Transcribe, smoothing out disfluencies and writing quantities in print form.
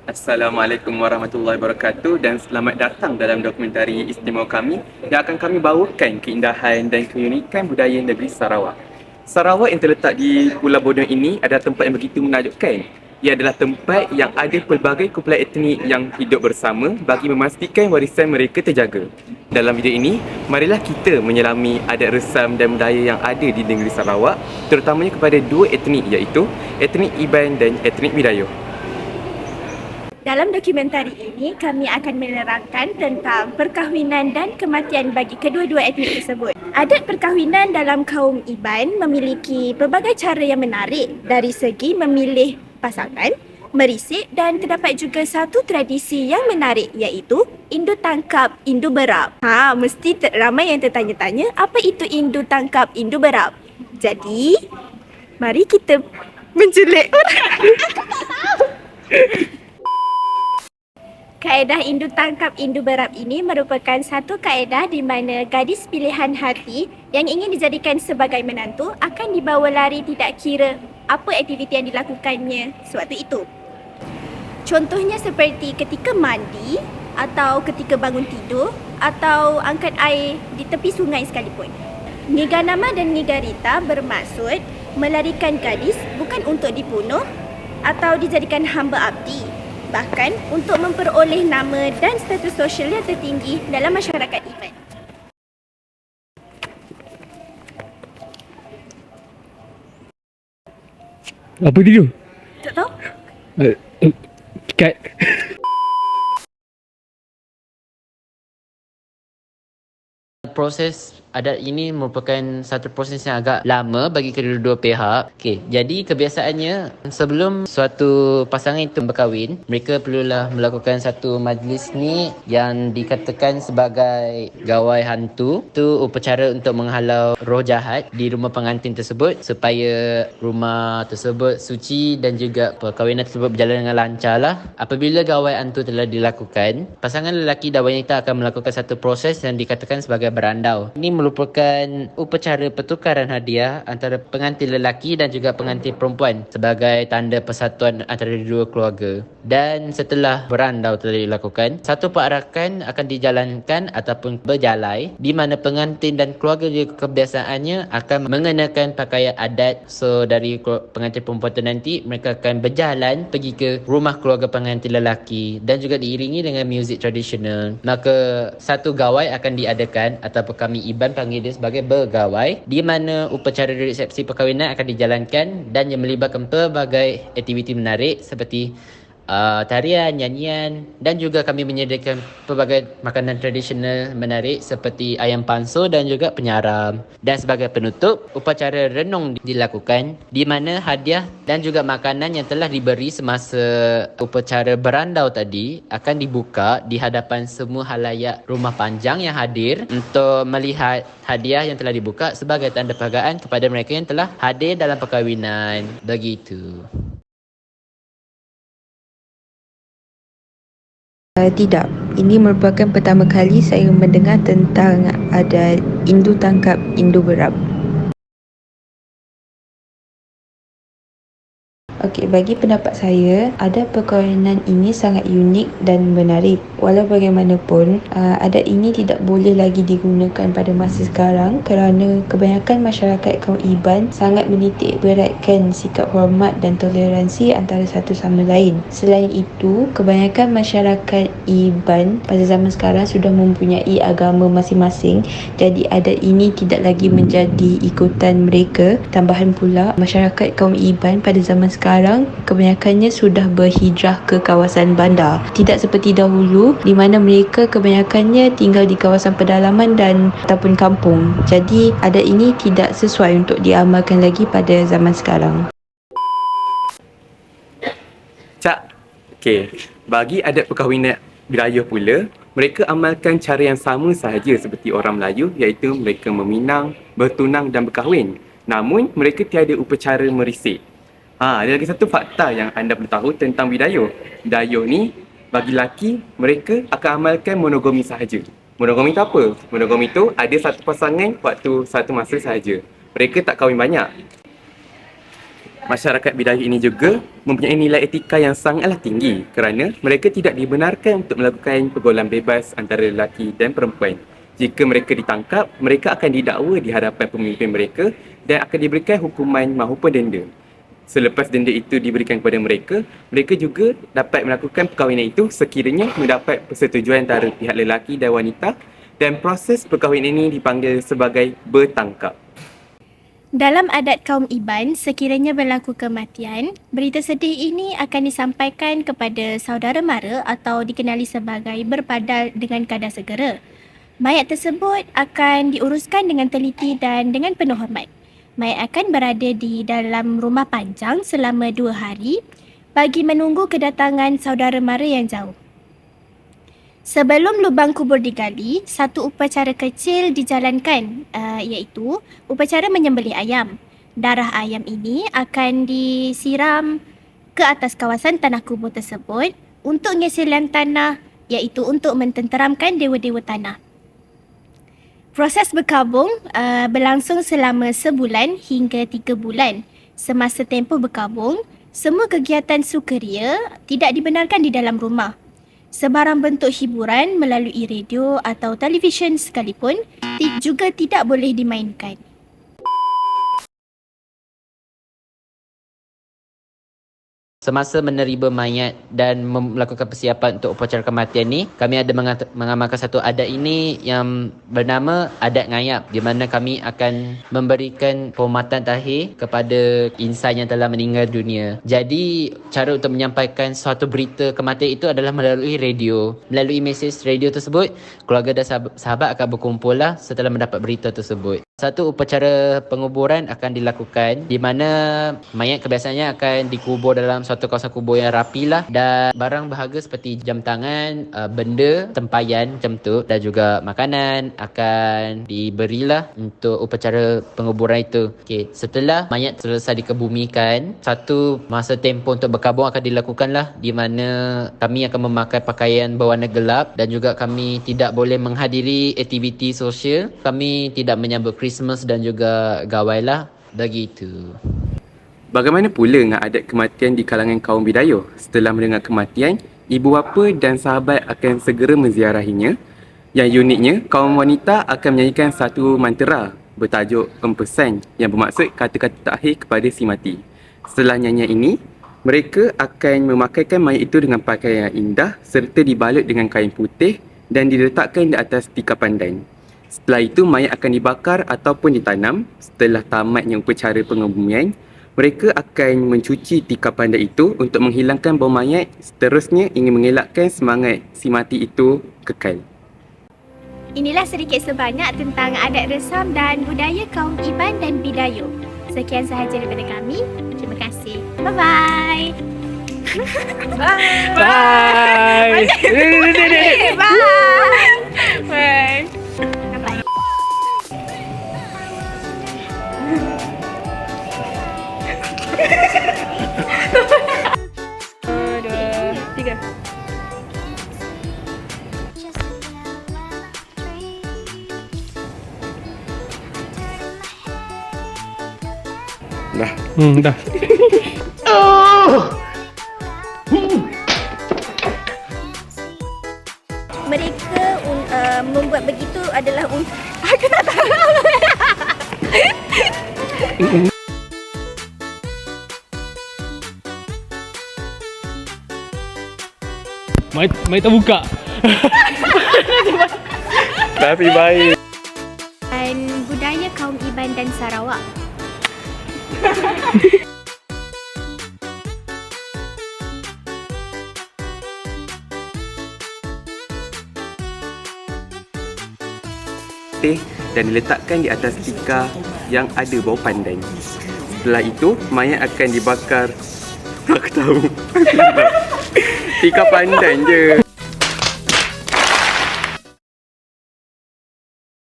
Assalamualaikum warahmatullahi wabarakatuh dan selamat datang dalam dokumentari istimewa kami yang akan kami bawakan keindahan dan keunikan budaya negeri Sarawak. Sarawak yang terletak di Pulau Borneo ini adalah tempat yang begitu menakjubkan. Ia adalah tempat yang ada pelbagai kumpulan etnik yang hidup bersama bagi memastikan warisan mereka terjaga. Dalam video ini, marilah kita menyelami adat resam dan budaya yang ada di negeri Sarawak, terutamanya kepada dua etnik iaitu etnik Iban dan etnik Bidayuh. Dalam dokumentari ini, kami akan menerangkan tentang perkahwinan dan kematian bagi kedua-dua etnik tersebut. Adat perkahwinan dalam kaum Iban memiliki pelbagai cara yang menarik dari segi memilih pasangan, merisik dan terdapat juga satu tradisi yang menarik iaitu indu tangkap, indu berap. Mesti ramai yang tertanya-tanya apa itu indu tangkap, indu berap. Jadi, mari kita menculik orang. Kaedah indu tangkap indu berap ini merupakan satu kaedah di mana gadis pilihan hati yang ingin dijadikan sebagai menantu akan dibawa lari tidak kira apa aktiviti yang dilakukannya sewaktu itu. Contohnya seperti ketika mandi atau ketika bangun tidur atau angkat air di tepi sungai sekalipun. Niganama dan Nigarita bermaksud melarikan gadis bukan untuk dibunuh atau dijadikan hamba abdi, bahkan untuk memperoleh nama dan status sosial yang tertinggi dalam masyarakat Iban. Apa dia? Tak tahu? Kat. Proses adat ini merupakan satu proses yang agak lama bagi kedua-dua pihak. Okey, jadi kebiasaannya sebelum suatu pasangan itu berkahwin, mereka perlulah melakukan satu majlis ni yang dikatakan sebagai gawai hantu. Itu upacara untuk menghalau roh jahat di rumah pengantin tersebut supaya rumah tersebut suci dan juga perkahwinan tersebut berjalan dengan lancar lah. Apabila gawai hantu telah dilakukan, pasangan lelaki dan wanita akan melakukan satu proses yang dikatakan sebagai berandau. Ini merupakan upacara pertukaran hadiah antara pengantin lelaki dan juga pengantin perempuan sebagai tanda persatuan antara dua keluarga. Dan setelah berandau telah dilakukan, satu perarakan akan dijalankan ataupun berjalai di mana pengantin dan keluarga dia kebiasaannya akan mengenakan pakaian adat. So dari pengantin perempuan tu nanti mereka akan berjalan pergi ke rumah keluarga pengantin lelaki dan juga diiringi dengan muzik tradisional. Maka satu gawai akan diadakan ataupun kami Iban panggil dia sebagai bergawai, di mana upacara resepsi perkahwinan akan dijalankan dan yang melibatkan pelbagai aktiviti menarik seperti tarian, nyanyian dan juga kami menyediakan pelbagai makanan tradisional menarik seperti ayam panso dan juga penyaram. Dan sebagai penutup, upacara renung dilakukan di mana hadiah dan juga makanan yang telah diberi semasa upacara berandau tadi akan dibuka di hadapan semua halayak rumah panjang yang hadir untuk melihat hadiah yang telah dibuka sebagai tanda penghargaan kepada mereka yang telah hadir dalam perkahwinan. Begitu. Tidak, ini merupakan pertama kali saya mendengar tentang adat indu tangkap, indu berap. Okey, bagi pendapat saya, adat perkahwinan ini sangat unik dan menarik. Walau bagaimanapun, adat ini tidak boleh lagi digunakan pada masa sekarang kerana kebanyakan masyarakat kaum Iban sangat menitik beratkan sikap hormat dan toleransi antara satu sama lain. Selain itu, kebanyakan masyarakat Iban pada zaman sekarang sudah mempunyai agama masing-masing, jadi adat ini tidak lagi menjadi ikutan mereka. Tambahan pula, masyarakat kaum Iban pada zaman sekarang kebanyakannya sudah berhijrah ke kawasan bandar. Tidak seperti dahulu di mana mereka kebanyakannya tinggal di kawasan pedalaman dan ataupun kampung. Jadi adat ini tidak sesuai untuk diamalkan lagi pada zaman sekarang. Okey, bagi adat perkahwinan Bidayuh pula, mereka amalkan cara yang sama sahaja seperti orang Melayu iaitu mereka meminang, bertunang dan berkahwin. Namun mereka tiada upacara merisik. Ada lagi satu fakta yang anda perlu tahu tentang Bidayuh. Bidayuh ni bagi lelaki mereka akan amalkan monogami sahaja. Monogami itu apa? Monogami itu ada satu pasangan waktu satu masa sahaja. Mereka tak kahwin banyak. Masyarakat Bidayuh ini juga mempunyai nilai etika yang sangatlah tinggi kerana mereka tidak dibenarkan untuk melakukan pergaulan bebas antara lelaki dan perempuan. Jika mereka ditangkap, mereka akan didakwa di hadapan pemimpin mereka dan akan diberikan hukuman maupun denda. Selepas denda itu diberikan kepada mereka, mereka juga dapat melakukan perkahwinan itu sekiranya mendapat persetujuan antara pihak lelaki dan wanita, dan proses perkahwinan ini dipanggil sebagai bertangkap. Dalam adat kaum Iban, sekiranya berlaku kematian, berita sedih ini akan disampaikan kepada saudara mara atau dikenali sebagai berpadal dengan kadar segera. Mayat tersebut akan diuruskan dengan teliti dan dengan penuh hormat. Mayat akan berada di dalam rumah panjang selama 2 hari bagi menunggu kedatangan saudara mara yang jauh. Sebelum lubang kubur digali, satu upacara kecil dijalankan iaitu upacara menyembelih ayam. Darah ayam ini akan disiram ke atas kawasan tanah kubur tersebut untuk pengisian tanah iaitu untuk mententeramkan dewa-dewa tanah. Proses berkabung berlangsung selama sebulan hingga 3 bulan. Semasa tempoh berkabung, semua kegiatan sukaria tidak dibenarkan di dalam rumah. Sebarang bentuk hiburan melalui radio atau televisyen sekalipun juga tidak boleh dimainkan. Semasa menerima mayat dan melakukan persiapan untuk upacara kematian ni, kami ada mengamalkan satu adat ini yang bernama adat ngayap, di mana kami akan memberikan penghormatan terakhir kepada insan yang telah meninggal dunia. Jadi, cara untuk menyampaikan suatu berita kematian itu adalah melalui radio. Melalui mesej radio tersebut, keluarga dan sahabat akan berkumpul lah setelah mendapat berita tersebut. Satu upacara penguburan akan dilakukan di mana mayat kebiasaannya akan dikubur dalam suatu kawasan kubur yang rapi lah, dan barang berharga seperti jam tangan, benda, tempayan macam tu dan juga makanan akan diberilah untuk upacara penguburan itu. Okey, setelah mayat selesai dikebumikan, satu masa tempoh untuk berkabung akan dilakukan lah, di mana kami akan memakai pakaian berwarna gelap dan juga kami tidak boleh menghadiri aktiviti sosial. Kami tidak menyambut Christmas dan juga gawai lah. Begitu. Bagaimana pula dengan adat kematian di kalangan kaum Bidayuh? Setelah mendengar kematian, ibu bapa dan sahabat akan segera menziarahinya. Yang uniknya, kaum wanita akan menyanyikan satu mantra bertajuk empesan yang bermaksud kata-kata terakhir kepada si mati. Setelah nyanyian ini, mereka akan memakaikan mayat itu dengan pakaian yang indah serta dibalut dengan kain putih dan diletakkan di atas tikar pandan. Setelah itu, mayat akan dibakar ataupun ditanam. Setelah tamatnya upacara pengebumian, mereka akan mencuci tikar pandan itu untuk menghilangkan bau mayat. Seterusnya, ingin mengelakkan semangat si mati itu kekal. Inilah sedikit sebanyak tentang adat resam dan budaya kaum Iban dan Bidayuh. Sekian sahaja daripada kami. Terima kasih. Bye-bye. Bye. Bye. Bye. Bye. Bye. Dua, tiga. Dah. Dah. Mereka membuat begitu adalah aku tak tahu. Mai tak buka. Tapi baik. Dan budaya kaum Iban dan Sarawak. Teh dan diletakkan di atas tikar yang ada bau pandan. Setelah itu, mayat akan dibakar. Aku tahu. Tikar pandan je.